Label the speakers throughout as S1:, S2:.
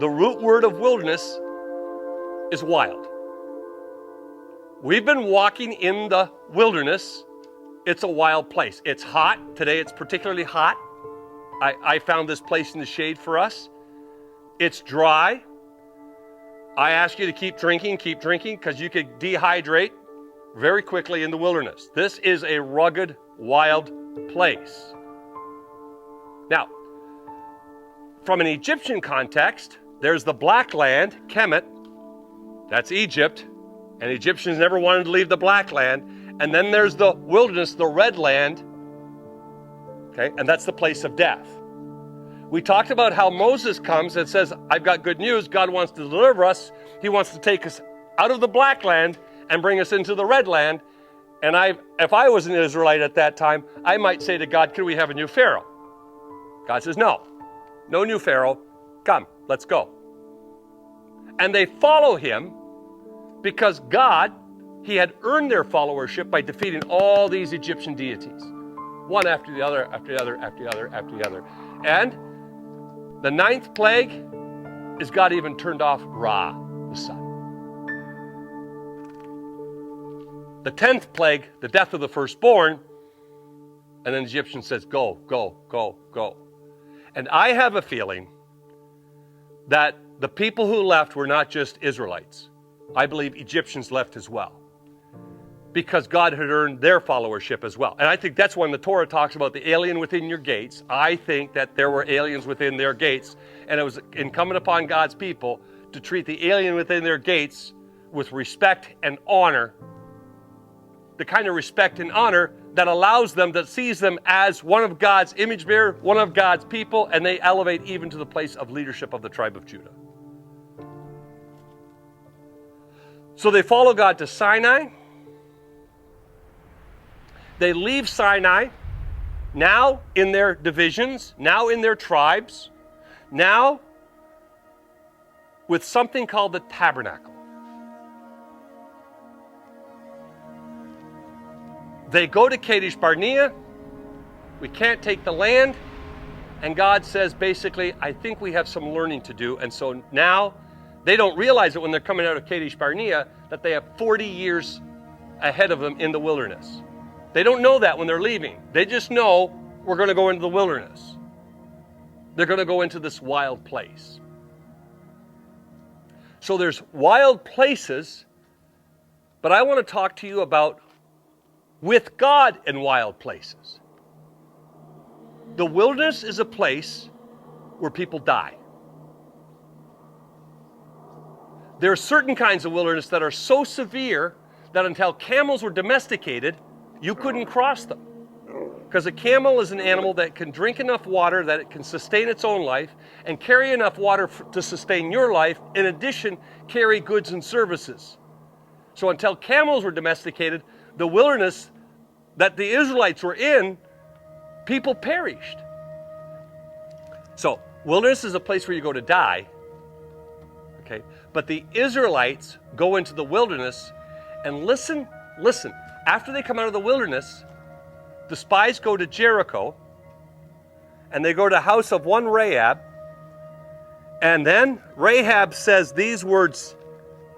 S1: the root word of wilderness is wild. We've been walking in the wilderness. It's a wild place. It's hot. Today it's particularly hot. I found this place in the shade for us. It's dry. I ask you to keep drinking, because you could dehydrate very quickly in the wilderness. This is a rugged, wild place. Now, from an Egyptian context, there's the black land, Kemet. That's Egypt. And Egyptians never wanted to leave the black land. And then there's the wilderness, the red land. Okay, and that's the place of death. We talked about how Moses comes and says, I've got good news. God wants to deliver us. He wants to take us out of the black land and bring us into the red land. And if I was an Israelite at that time, I might say to God, can we have a new Pharaoh? God says, no new Pharaoh. Come, let's go. And they follow him because God, he had earned their followership by defeating all these Egyptian deities, one after the other, after the other, after the other, after the other. And the 9th plague is God even turned off Ra, the sun. The 10th plague, the death of the firstborn, and then the Egyptian says, go, go, go, go. And I have a feeling that the people who left were not just Israelites. I believe Egyptians left as well, because God had earned their followership as well. And I think that's when the Torah talks about the alien within your gates. I think that there were aliens within their gates, and it was incumbent upon God's people to treat the alien within their gates with respect and honor, the kind of respect and honor that allows them, that sees them as one of God's image bearer, one of God's people, and they elevate even to the place of leadership of the tribe of Judah. So they follow God to Sinai. They leave Sinai, now in their divisions, now in their tribes, now with something called the tabernacle. They go to Kadesh Barnea. We can't take the land. And God says, basically, I think we have some learning to do. And so now they don't realize it when they're coming out of Kadesh Barnea that they have 40 years ahead of them in the wilderness. They don't know that when they're leaving. They just know we're going to go into the wilderness. They're going to go into this wild place. So there's wild places, but I want to talk to you about with God in wild places. The wilderness is a place where people die. There are certain kinds of wilderness that are so severe that until camels were domesticated, you couldn't cross them. Because a camel is an animal that can drink enough water that it can sustain its own life and carry enough water to sustain your life, in addition, carry goods and services. So until camels were domesticated, the wilderness that the Israelites were in, people perished. So wilderness is a place where you go to die. Okay, but the Israelites go into the wilderness, and listen, after they come out of the wilderness, the spies go to Jericho, and they go to the house of one Rahab, and then Rahab says these words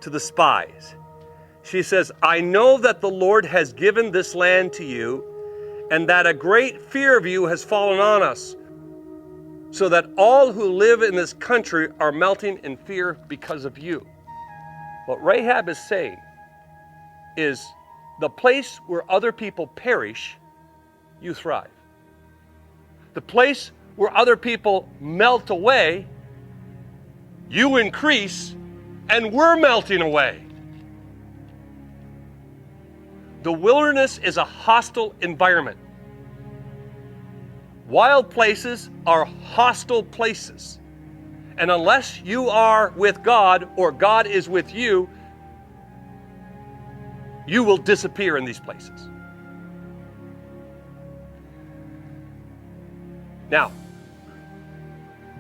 S1: to the spies. She says, I know that the Lord has given this land to you, and that a great fear of you has fallen on us, so that all who live in this country are melting in fear because of you. What Rahab is saying is, the place where other people perish, you thrive. The place where other people melt away, you increase, and we're melting away. The wilderness is a hostile environment. Wild places are hostile places. And unless you are with God or God is with you, you will disappear in these places. Now,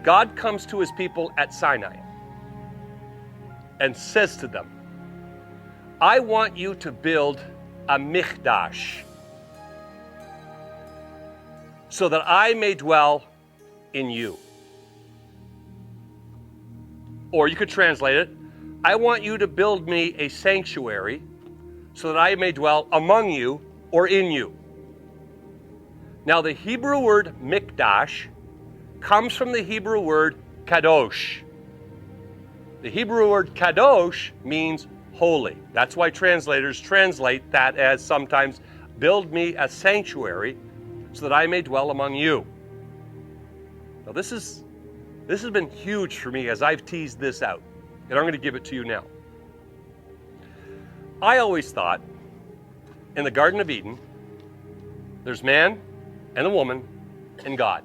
S1: God comes to his people at Sinai and says to them, I want you to build a Mikdash so that I may dwell in you. Or you could translate it, I want you to build me a sanctuary so that I may dwell among you or in you. Now the Hebrew word Mikdash comes from the Hebrew word kadosh. The Hebrew word kadosh means holy. That's why translators translate that as sometimes build me a sanctuary so that I may dwell among you. Now this has been huge for me as I've teased this out, and I'm going to give it to you now. I always thought in the Garden of Eden, there's man and a woman and God.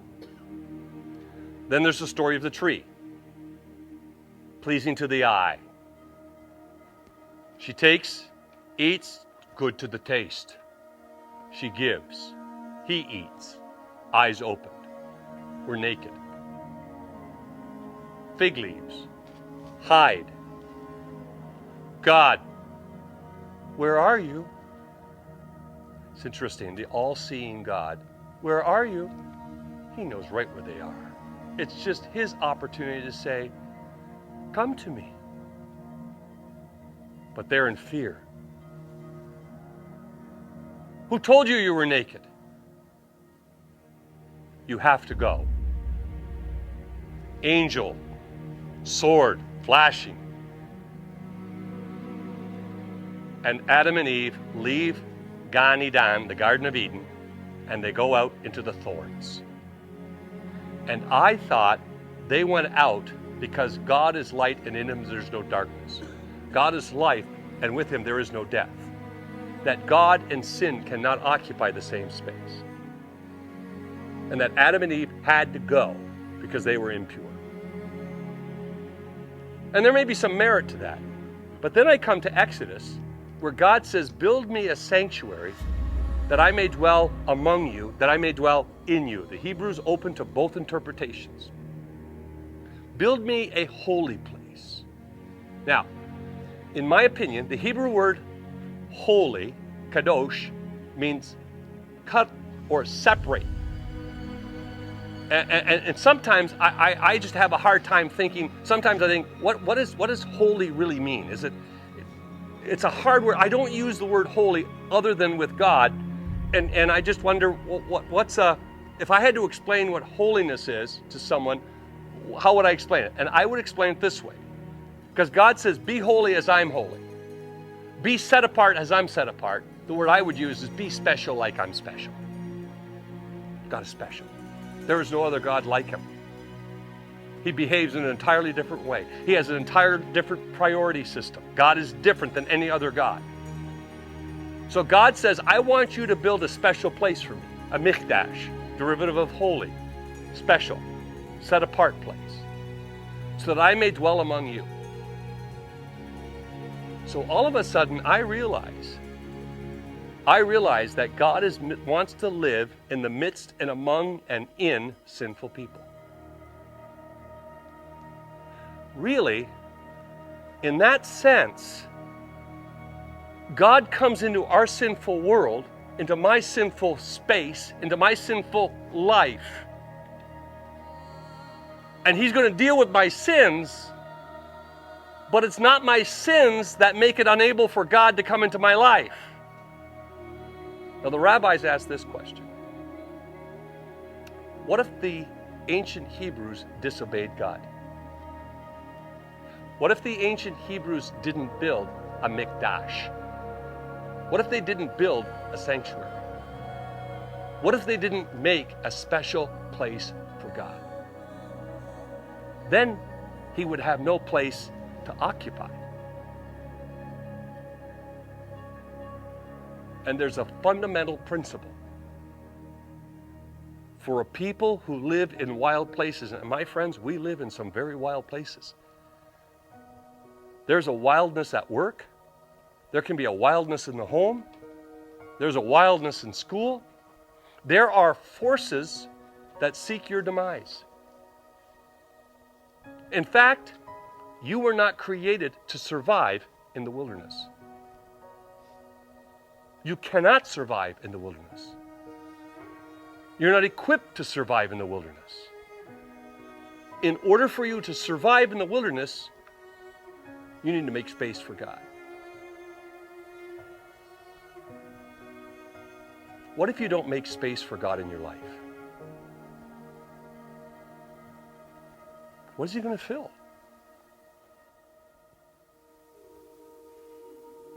S1: Then there's the story of the tree, pleasing to the eye. She takes, eats, good to the taste. She gives, he eats, eyes opened. We're naked. Fig leaves, hide. God, where are you? It's interesting, the all-seeing God, where are you? He knows right where they are. It's just his opportunity to say, come to me. But they're in fear. Who told you you were naked? You have to go. Angel, sword, flashing. And Adam and Eve leave Gan Eden, the Garden of Eden, and they go out into the thorns. And I thought they went out because God is light and in him there's no darkness. God is life and with him there is no death. That God and sin cannot occupy the same space. And that Adam and Eve had to go because they were impure. And there may be some merit to that. But then I come to Exodus, where God says, build me a sanctuary that I may dwell among you, that I may dwell in you. The Hebrew is open to both interpretations. Build me a holy place. Now, in my opinion, the Hebrew word holy, kadosh, means cut or separate. And sometimes I just have a hard time thinking, sometimes I think, what does holy really mean? It's a hard word. I don't use the word holy other than with God. And I just wonder, if I had to explain what holiness is to someone, how would I explain it? And I would explain it this way. Because God says, be holy as I'm holy. Be set apart as I'm set apart. The word I would use is be special like I'm special. God is special. There is no other God like him. He behaves in an entirely different way. He has an entirely different priority system. God is different than any other God. So God says, I want you to build a special place for me, a Mikdash, derivative of holy, special, set apart place, so that I may dwell among you. So all of a sudden, I realize that God wants to live in the midst and among and in sinful people. Really, in that sense, God comes into our sinful world, into my sinful space, into my sinful life. And he's going to deal with my sins, but it's not my sins that make it unable for God to come into my life. Now the rabbis asked this question. What if the ancient Hebrews disobeyed God? What if the ancient Hebrews didn't build a Mikdash? What if they didn't build a sanctuary? What if they didn't make a special place for God? Then he would have no place to occupy. And there's a fundamental principle. For a people who live in wild places, and my friends, we live in some very wild places. There's a wildness at work. There can be a wildness in the home. There's a wildness in school. There are forces that seek your demise. In fact, you were not created to survive in the wilderness. You cannot survive in the wilderness. You're not equipped to survive in the wilderness. In order for you to survive in the wilderness, You need to make space for God. What if you don't make space for God in your life? What is he going to fill?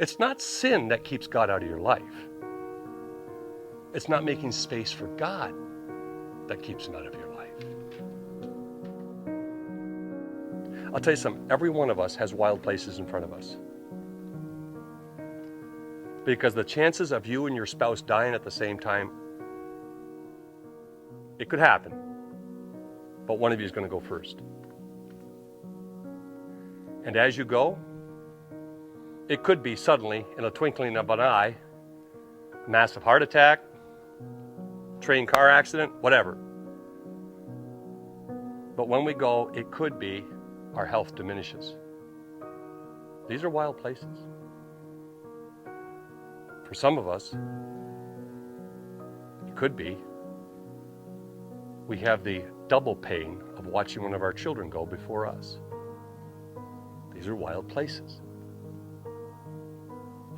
S1: It's not sin that keeps God out of your life. It's not making space for God that keeps him out of your life. I'll tell you something. Every one of us has wild places in front of us. Because the chances of you and your spouse dying at the same time, it could happen. But one of you is going to go first. And as you go, it could be suddenly, in a twinkling of an eye, a massive heart attack, train car accident, whatever. But when we go, it could be our health diminishes. These are wild places. For some of us, it could be we have the double pain of watching one of our children go before us. These are wild places.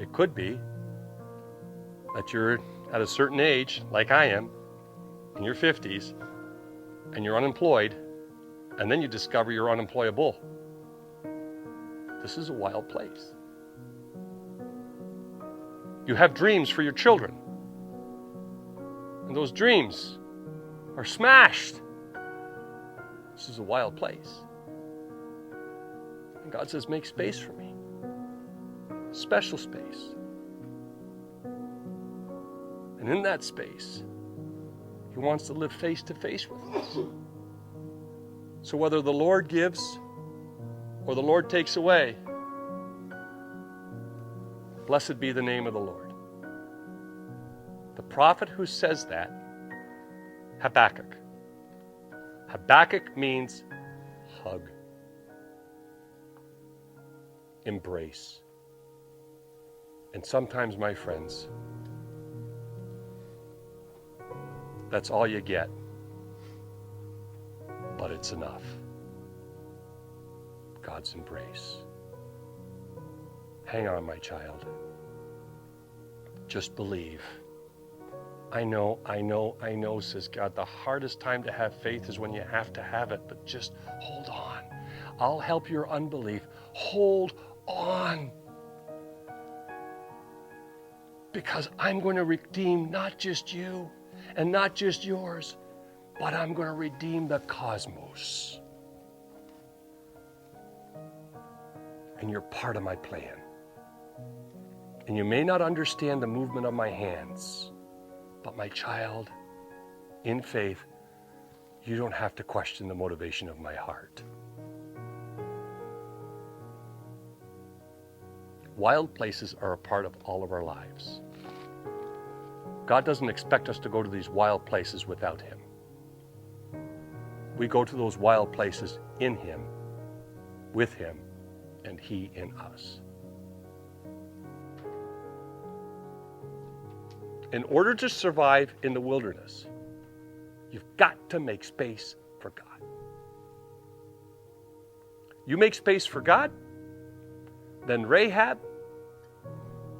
S1: It could be that you're at a certain age, like I am, in your 50s, and you're unemployed, and then you discover you're unemployable. This is a wild place. You have dreams for your children, and those dreams are smashed. This is a wild place. And God says, make space for me. Special space. And in that space, he wants to live face to face with us. So whether the Lord gives or the Lord takes away, blessed be the name of the Lord. The prophet who says that, Habakkuk. Habakkuk means hug, embrace. And sometimes, my friends, that's all you get. But it's enough. God's embrace. Hang on, my child. Just believe. I know, says God. The hardest time to have faith is when you have to have it, but just hold on. I'll help your unbelief. Hold on. Because I'm going to redeem not just you and not just yours, but I'm going to redeem the cosmos. And you're part of my plan. And you may not understand the movement of my hands, but my child, in faith, you don't have to question the motivation of my heart. Wild places are a part of all of our lives. God doesn't expect us to go to these wild places without him. We go to those wild places in him, with him, and he in us. In order to survive in the wilderness, you've got to make space for God. You make space for God, then Rahab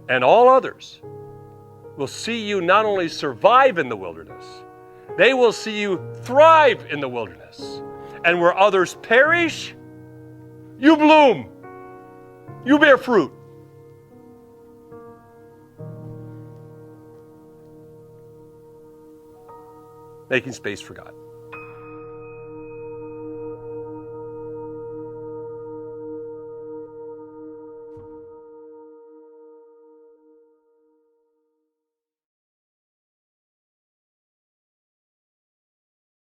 S1: and all others will see you not only survive in the wilderness, they will see you thrive in the wilderness. And where others perish, you bloom. You bear fruit. Making space for God.